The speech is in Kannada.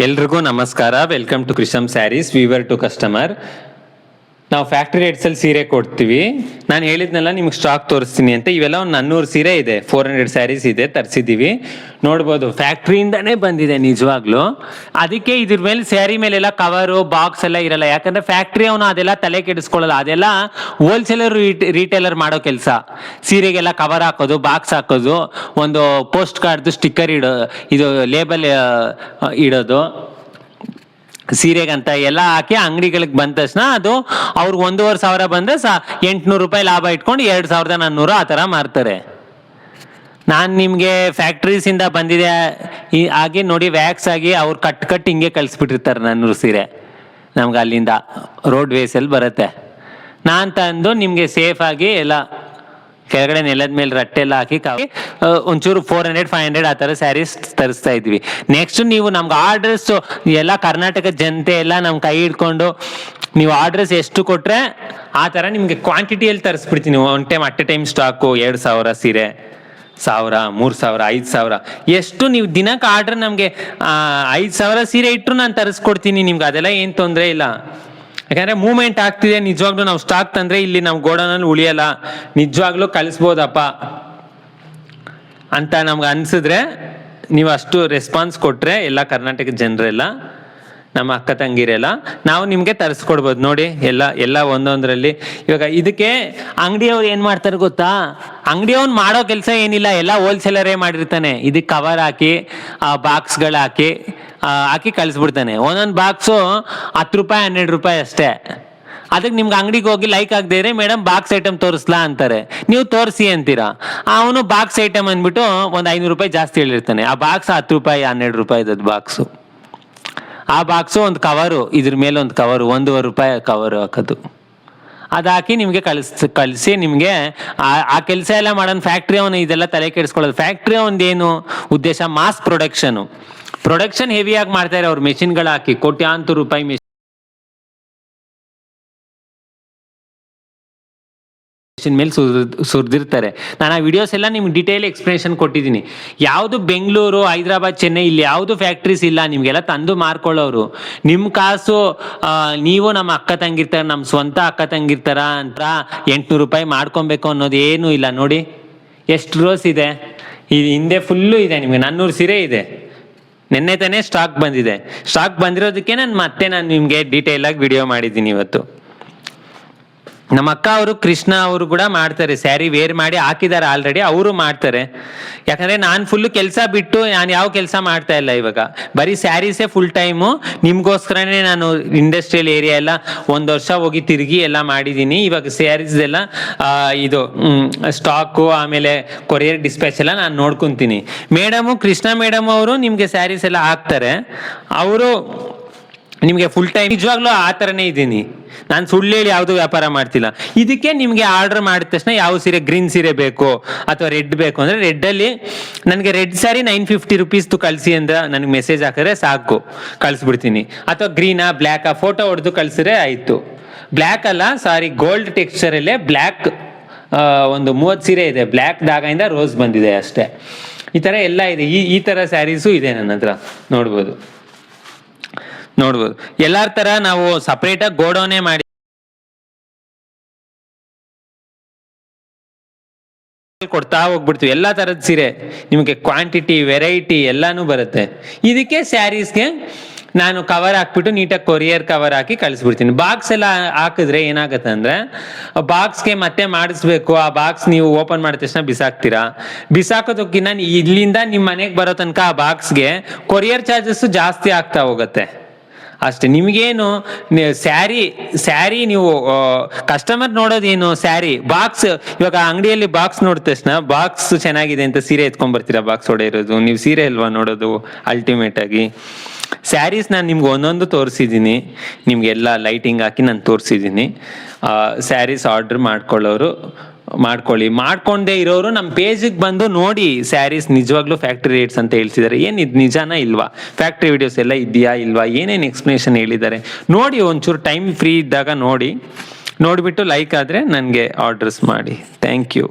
ಎಲ್ರಿಗೂ ನಮಸ್ಕಾರ. Welcome to Krisham sarees weaver to customer. ನಾವು ಫ್ಯಾಕ್ಟ್ರಿ ರೇಟ್ಸಲ್ಲಿ ಸೀರೆ ಕೊಡ್ತೀವಿ. ನಾನು ಹೇಳಿದ್ನಲ್ಲ ನಿಮ್ಗೆ ಸ್ಟಾಕ್ ತೋರಿಸ್ತೀನಿ ಅಂತ. ಇವೆಲ್ಲ ಒಂದು 400 ಸೀರೆ ಇದೆ, 400 ಸ್ಯಾರೀಸ್ ಇದೆ, ತರಿಸಿದ್ದೀವಿ. ನೋಡ್ಬೋದು ಫ್ಯಾಕ್ಟ್ರಿಯಿಂದನೇ ಬಂದಿದೆ ನಿಜವಾಗ್ಲೂ. ಅದಕ್ಕೆ ಇದ್ರ ಮೇಲೆ ಸ್ಯಾರಿ ಮೇಲೆಲ್ಲ ಕವರು ಬಾಕ್ಸ್ ಎಲ್ಲ ಇರಲ್ಲ. ಯಾಕಂದ್ರೆ ಫ್ಯಾಕ್ಟ್ರಿ ಅವನು ಅದೆಲ್ಲ ತಲೆ ಕೆಡಿಸ್ಕೊಳ್ಳಲ್ಲ. ಅದೆಲ್ಲ ಹೋಲ್ಸೇಲರ್ ರೀಟೇಲರ್ ಮಾಡೋ ಕೆಲಸ. ಸೀರೆಗೆಲ್ಲ ಕವರ್ ಹಾಕೋದು, ಬಾಕ್ಸ್ ಹಾಕೋದು, ಒಂದು ಪೋಸ್ಟ್ ಕಾರ್ಡ್ದು ಸ್ಟಿಕ್ಕರ್ ಇದು ಲೇಬಲ್ ಇಡೋದು, ಸೀರೆಗಂತ ಎಲ್ಲ ಹಾಕಿ ಅಂಗಡಿಗಳಿಗೆ ಬಂದ ತಕ್ಷಣ ಅದು ಅವ್ರಿಗೆ 1,500 ಬಂದರೆ 800 ರೂಪಾಯಿ ಲಾಭ ಇಟ್ಕೊಂಡು 2,400 ಆ ಥರ ಮಾರ್ತಾರೆ. ನಾನು ನಿಮಗೆ ಫ್ಯಾಕ್ಟ್ರೀಸಿಂದ ಬಂದಿದೆ ಹಾಗೆ ನೋಡಿ, ವ್ಯಾಕ್ಸ್ ಆಗಿ ಅವ್ರು ಕಟ್ ಹಿಂಗೆ ಕಳಿಸ್ಬಿಟ್ಟಿರ್ತಾರೆ 400 ಸೀರೆ. ನಮ್ಗೆ ಅಲ್ಲಿಂದ ರೋಡ್ ವೇಸಲ್ಲಿ ಬರುತ್ತೆ. ನಾನು ತಂದು ನಿಮಗೆ ಸೇಫಾಗಿ ಎಲ್ಲ ಕೆಳಗಡೆ ನೆಲದ ಮೇಲೆ ರಟ್ಟೆಲ್ಲ ಹಾಕಿ ಒಂಚೂರು 400-500 ಆ ಥರ ಸ್ಯಾರೀಸ್ ತರಿಸ್ತಾ ಇದ್ವಿ. ನೆಕ್ಸ್ಟ್ ನೀವು ನಮ್ಗೆ ಆರ್ಡರ್ಸ್ ಎಲ್ಲ ಕರ್ನಾಟಕ ಜನತೆ ಎಲ್ಲ ನಮ್ಮ ಕೈ ಹಿಡ್ಕೊಂಡು ನೀವು ಆರ್ಡರ್ಸ್ ಎಷ್ಟು ಕೊಟ್ಟರೆ ಆ ಥರ ನಿಮಗೆ ಕ್ವಾಂಟಿಟಿಯಲ್ಲಿ ತರಿಸ್ಬಿಡ್ತೀನಿ. One time at a time stock 2,000 ಸೀರೆ, 1,000, 3,000, 5,000 ಎಷ್ಟು ನೀವು ದಿನಕ್ಕೆ ಆರ್ಡರ್ ನಮಗೆ 5,000 ಸೀರೆ ಇಟ್ಟರು ನಾನು ತರಿಸ್ಕೊಡ್ತೀನಿ ನಿಮ್ಗೆ. ಅದೆಲ್ಲ ಏನು ತೊಂದರೆ ಇಲ್ಲ. ಯಾಕಂದರೆ ಮೂವ್ಮೆಂಟ್ ಆಗ್ತಿದೆ. ನಿಜವಾಗ್ಲೂ ನಾವು ಸ್ಟಾಕ್ ತಂದರೆ ಇಲ್ಲಿ ನಾವು ಗೋಡೌನಲ್ಲಿ ಉಳಿಯಲ್ಲ, ನಿಜವಾಗ್ಲೂ ಕಳಿಸ್ಬೋದಪ್ಪ ಅಂತ ನಮ್ಗೆ ಅನಿಸಿದ್ರೆ ನೀವು ಅಷ್ಟು ರೆಸ್ಪಾನ್ಸ್ ಕೊಟ್ಟರೆ ಎಲ್ಲ ಕರ್ನಾಟಕದ ಜನರೆಲ್ಲ, ನಮ್ಮ ಅಕ್ಕ ತಂಗಿರೆಲ್ಲ ನಾವು ನಿಮಗೆ ತರಿಸ್ಕೊಡ್ಬೋದು. ನೋಡಿ ಎಲ್ಲ ಒಂದೊಂದರಲ್ಲಿ. ಇವಾಗ ಇದಕ್ಕೆ ಅಂಗಡಿಯವ್ರು ಏನು ಮಾಡ್ತಾರೆ ಗೊತ್ತಾ? ಅಂಗಡಿಯವ್ನು ಮಾಡೋ ಕೆಲಸ ಏನಿಲ್ಲ, ಎಲ್ಲ ಹೋಲ್ಸೇಲರೇ ಮಾಡಿರ್ತಾನೆ. ಇದಕ್ಕೆ ಕವರ್ ಹಾಕಿ ಬಾಕ್ಸ್ಗಳು ಹಾಕಿ ಕಳಿಸ್ಬಿಡ್ತಾನೆ. ಒಂದೊಂದು ಬಾಕ್ಸು 10 ರೂಪಾಯಿ 12 ರೂಪಾಯಿ ಅಷ್ಟೇ. ಅದಕ್ಕೆ ನಿಮ್ಗೆ ಅಂಗಡಿಗೆ ಹೋಗಿ ಲೈಕ್ ಆಗದೆ ಇದ್ರೆ ಮೇಡಮ್ ಬಾಕ್ಸ್ ಐಟಮ್ ತೋರಿಸ್ಲಾ ಅಂತಾರೆ. ನೀವು ತೋರಿಸಿ ಅಂತೀರಾ. ಅವನು ಬಾಕ್ಸ್ ಐಟಮ್ ಅಂದ್ಬಿಟ್ಟು ಒಂದು 500 ರೂಪಾಯಿ ಜಾಸ್ತಿ ಹೇಳಿರ್ತಾನೆ. ಆ ಬಾಕ್ಸ್ 10 ರೂಪಾಯಿ 12 ರೂಪಾಯಿದ ಬಾಕ್ಸು. ಆ ಬಾಕ್ಸು ಒಂದು ಕವರು, ಇದ್ರ ಮೇಲೆ ಒಂದು ಕವರು 1.5 ರೂಪಾಯಿ ಕವರು ಹಾಕೋದು. ಅದು ಹಾಕಿ ನಿಮಗೆ ಕಳಿಸಿ ನಿಮಗೆ ಆ ಕೆಲಸ ಎಲ್ಲ ಮಾಡೋಣ. ಫ್ಯಾಕ್ಟ್ರಿ ಅವನು ಇದೆಲ್ಲ ತಲೆ ಕೆಡಿಸ್ಕೊಳ್ಳೋದು. ಫ್ಯಾಕ್ಟ್ರಿ ಅವನದೇನು ಉದ್ದೇಶ? ಮಾಸ್ ಪ್ರೊಡಕ್ಷನ್ ಹೆವಿಯಾಗಿ ಮಾಡ್ತಾರೆ ಅವ್ರು. ಮೆಷಿನ್ಗಳು ಹಾಕಿ ಕೋಟ್ಯಾಂತರ ರೂಪಾಯಿ ಮೆಷಿನ್ ಮೇಲೆ ಸುರಿದಿರ್ತಾರೆ. ನಾನು ಆ ವಿಡಿಯೋಸ್ ಎಲ್ಲ ನಿಮ್ಗೆ ಡೀಟೇಲ್ ಎಕ್ಸ್ಪ್ಲನೇಷನ್ ಕೊಟ್ಟಿದ್ದೀನಿ. ಯಾವುದು ಬೆಂಗಳೂರು, ಹೈದರಾಬಾದ್, ಚೆನ್ನೈ ಇಲ್ಲಿ ಯಾವುದು ಫ್ಯಾಕ್ಟ್ರೀಸ್ ಇಲ್ಲ. ನಿಮಗೆಲ್ಲ ತಂದು ಮಾರ್ಕೊಳ್ಳೋರು. ನಿಮ್ಮ ಕಾಸು ನೀವು ನಮ್ಮ ಅಕ್ಕ ತಂಗಿರ್ತಾರೆ, ನಮ್ಮ ಸ್ವಂತ ಅಕ್ಕ ತಂಗಿರ್ತಾರ ಅಂತ 800 ರೂಪಾಯಿ ಮಾಡ್ಕೊಬೇಕು ಅನ್ನೋದು ಏನೂ ಇಲ್ಲ. ನೋಡಿ ಎಷ್ಟು ರೋಸ್ ಇದೆ. ಇದು ಹಿಂದೆ ಫುಲ್ಲು ಇದೆ. ನಿಮಗೆ 400 ಸೀರೆ ಇದೆ. ನಿನ್ನೆ ತಾನೇ ಸ್ಟಾಕ್ ಬಂದಿದೆ. ಸ್ಟಾಕ್ ಬಂದಿರೋದಕ್ಕೆ ನಾನು ನಿಮಗೆ ಡೀಟೇಲಾಗಿ ವಿಡಿಯೋ ಮಾಡಿದ್ದೀನಿ ಇವತ್ತು. ನಮ್ಮ ಅಕ್ಕ ಅವರು ಕೃಷ್ಣ ಅವರು ಕೂಡ ಮಾಡ್ತಾರೆ. ಸ್ಯಾರಿ ವೇರ್ ಮಾಡಿ ಹಾಕಿದ್ದಾರೆ ಆಲ್ರೆಡಿ. ಅವರು ಮಾಡ್ತಾರೆ. ಯಾಕಂದರೆ ನಾನು ಫುಲ್ಲು ಕೆಲಸ ಬಿಟ್ಟು ನಾನು ಯಾವ ಕೆಲಸ ಮಾಡ್ತಾ ಇಲ್ಲ ಇವಾಗ. ಬರೀ ಸ್ಯಾರೀಸೇ ಫುಲ್ ಟೈಮು. ನಿಮಗೋಸ್ಕರನೇ ನಾನು ಇಂಡಸ್ಟ್ರಿಯಲ್ ಏರಿಯಾ ಎಲ್ಲ 1 ವರ್ಷ ಹೋಗಿ ತಿರುಗಿ ಎಲ್ಲ ಮಾಡಿದ್ದೀನಿ. ಇವಾಗ ಸ್ಯಾರೀಸ್ ಎಲ್ಲ ಇದು ಸ್ಟಾಕು ಆಮೇಲೆ ಕೊರಿಯರ್ ಡಿಸ್ಪ್ಯಾಚ್ ಎಲ್ಲ ನಾನು ನೋಡ್ಕೊತೀನಿ. ಕೃಷ್ಣ ಮೇಡಮ್ ಅವರು ನಿಮಗೆ ಸ್ಯಾರೀಸ್ ಎಲ್ಲ ಹಾಕ್ತಾರೆ. ಅವರು ನಿಮಗೆ ಫುಲ್ ಟೈಮ್ ನಿಜವಾಗ್ಲೂ ಆ ಥರನೇ ಇದ್ದೀನಿ. ನಾನು ಸುಳ್ಳು ಹೇಳಿ ಯಾವುದು ವ್ಯಾಪಾರ ಮಾಡ್ತಿಲ್ಲ. ಇದಕ್ಕೆ ನಿಮಗೆ ಆರ್ಡರ್ ಮಾಡಿದ ತಕ್ಷಣ ಯಾವ ಸೀರೆ, ಗ್ರೀನ್ ಸೀರೆ ಬೇಕು ಅಥವಾ ರೆಡ್ ಬೇಕು ಅಂದರೆ ರೆಡ್ಡಲ್ಲಿ ನನಗೆ ರೆಡ್ ಸ್ಯಾರಿ 950 ರೂಪೀಸ್ದು ಕಳಿಸಿ ಅಂತ ನನಗೆ ಮೆಸೇಜ್ ಹಾಕಿದ್ರೆ ಸಾಕು, ಕಳಿಸ್ಬಿಡ್ತೀನಿ. ಅಥವಾ ಗ್ರೀನಾ ಬ್ಲ್ಯಾಕಾ ಫೋಟೋ ಹೊಡೆದು ಕಳಿಸಿದ್ರೆ ಆಯಿತು. ಬ್ಲ್ಯಾಕ್ ಅಲ್ಲ, ಸಾರಿ, ಗೋಲ್ಡ್ ಟೆಕ್ಸ್ಚರಲ್ಲೇ ಬ್ಲ್ಯಾಕ್ ಒಂದು 30 ಸೀರೆ ಇದೆ. ಬ್ಲ್ಯಾಕ್ ದಾಗದಿಂದ ರೋಸ್ ಬಂದಿದೆ ಅಷ್ಟೇ. ಈ ಥರ ಎಲ್ಲ ಇದೆ. ಈ ಥರ ಸ್ಯಾರೀಸು ಇದೆ ನನ್ನ ಹತ್ರ. ನೋಡ್ಬೋದು ಎಲ್ಲರ ಥರ ನಾವು ಸಪ್ರೇಟಾಗಿ ಗೋಡೌನೇ ಮಾಡಿ ಕೊಡ್ತಾ ಹೋಗ್ಬಿಡ್ತೀವಿ. ಎಲ್ಲ ಥರದ ಸೀರೆ ನಿಮಗೆ ಕ್ವಾಂಟಿಟಿ, ವೆರೈಟಿ ಎಲ್ಲಾನು ಬರುತ್ತೆ. ಇದಕ್ಕೆ ಸ್ಯಾರೀಸ್ಗೆ ನಾನು ಕವರ್ ಹಾಕ್ಬಿಟ್ಟು ನೀಟಾಗಿ ಕೊರಿಯರ್ ಕವರ್ ಹಾಕಿ ಕಳಿಸ್ಬಿಡ್ತೀನಿ. ಬಾಕ್ಸ್ ಎಲ್ಲ ಹಾಕಿದ್ರೆ ಏನಾಗುತ್ತೆ ಅಂದರೆ ಬಾಕ್ಸ್ಗೆ ಮತ್ತೆ ಮಾಡಿಸ್ಬೇಕು. ಆ ಬಾಕ್ಸ್ ನೀವು ಓಪನ್ ಮಾಡಿದ ತಕ್ಷಣ ಬಿಸಾಕೋದಕ್ಕಿಂತ ಇಲ್ಲಿಂದ ನಿಮ್ಮ ಮನೆಗೆ ಬರೋ ತನಕ ಆ ಬಾಕ್ಸ್ಗೆ ಕೊರಿಯರ್ ಚಾರ್ಜಸ್ಸು ಜಾಸ್ತಿ ಆಗ್ತಾ ಹೋಗುತ್ತೆ ಅಷ್ಟೇ. ನಿಮಗೇನು ಸ್ಯಾರಿ ನೀವು ಕಸ್ಟಮರ್ ನೋಡೋದೇನು ಸ್ಯಾರಿ ಬಾಕ್ಸ್. ಇವಾಗ ಅಂಗಡಿಯಲ್ಲಿ ಬಾಕ್ಸ್ ನೋಡಿದ ತಕ್ಷಣ ಬಾಕ್ಸ್ ಚೆನ್ನಾಗಿದೆ ಅಂತ ಸೀರೆ ಎತ್ಕೊಂಡ್ಬರ್ತೀರಾ. ಬಾಕ್ಸ್ ಹೊಡೆಯಿರೋದು ನೀವು ಸೀರೆ ಅಲ್ವಾ ನೋಡೋದು ಅಲ್ಟಿಮೇಟ್ ಆಗಿ. ಸ್ಯಾರೀಸ್ ನಾನು ನಿಮ್ಗೆ ಒಂದೊಂದು ತೋರಿಸಿದ್ದೀನಿ. ನಿಮಗೆಲ್ಲ ಲೈಟಿಂಗ್ ಹಾಕಿ ನಾನು ತೋರಿಸಿದ್ದೀನಿ. ಸ್ಯಾರೀಸ್ ಆರ್ಡ್ರ್ ಮಾಡ್ಕೊಳ್ಳಿ. ಮಾಡ್ಕೊಂಡೇ ಇರೋರು ನಮ್ಮ ಪೇಜಿಗೆ ಬಂದು ನೋಡಿ. ಸ್ಯಾರೀಸ್ ನಿಜವಾಗ್ಲೂ ಫ್ಯಾಕ್ಟ್ರಿ ರೇಟ್ಸ್ ಅಂತ ಹೇಳ್ತಿದ್ದಾರೆ. ಏನು ಇದು ನಿಜಾನ ಇಲ್ವಾ? ಫ್ಯಾಕ್ಟ್ರಿ ವಿಡಿಯೋಸ್ ಎಲ್ಲ ಇದೆಯಾ ಇಲ್ವಾ? ಏನೇನು ಎಕ್ಸ್ಪ್ಲನೇಷನ್ ಹೇಳಿದ್ದಾರೆ ನೋಡಿ. ಒಂಚೂರು ಟೈಮ್ ಫ್ರೀ ಇದ್ದಾಗ ನೋಡಿಬಿಟ್ಟು ಲೈಕ್ ಆದರೆ ನನಗೆ ಆರ್ಡರ್ಸ್ ಮಾಡಿ. Thank you.